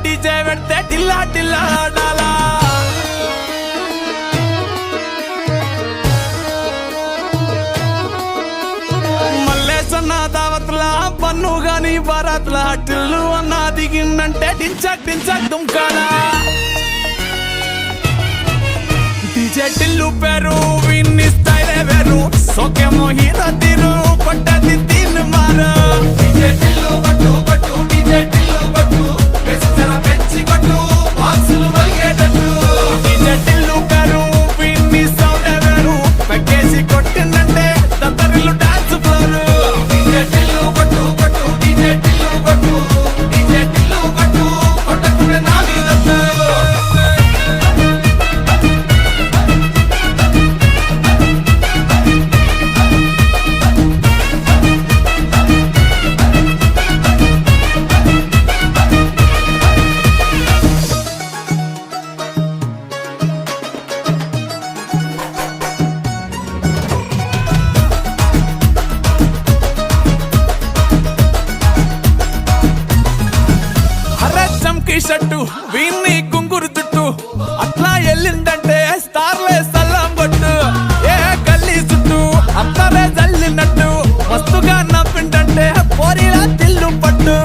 DJ పెడితే టిల్లా టిల్లా ఆడాలా మల్లేసన్న దావత్లా పన్ను గాని బారాత్లా టిల్లు అన్న దిగిందంటే టించక్ టించక్ దుంకాలా డీజే టిల్లు పేరు విన్ని స్టైల్ వేరు సోకేమో హీరో తీరు పట్టది తీన్ మారు డీజే టిల్లు పట్టు పట్టు డీజే టిల్లు పట్టు వెచ్చన పెంచి కొట్టు బాక్సులు వలిగేటట్టు డీజే టిల్లు పేరు విన్ని సౌండ్ వేరు పెక్కేసి కొట్టిందంటే దత్తరిల్లు డాన్స్ ఫ్లోర్ డీజే టిల్లు పట్టు పట్టు డీజే టిల్లు పట్టు డీజే టిల్లు పట్టు కొట్టకునే నా మీద షట్టు వీన్ని కుంగురు చుట్టూ అట్లా వెళ్ళిందంటే స్టార్లే సల్లం కొట్టు ఏ గల్లీ చుట్టూ అత్తరే జల్లినట్టు మస్తుగా నవ్విందంటే పోరిలా తిల్లు పట్టు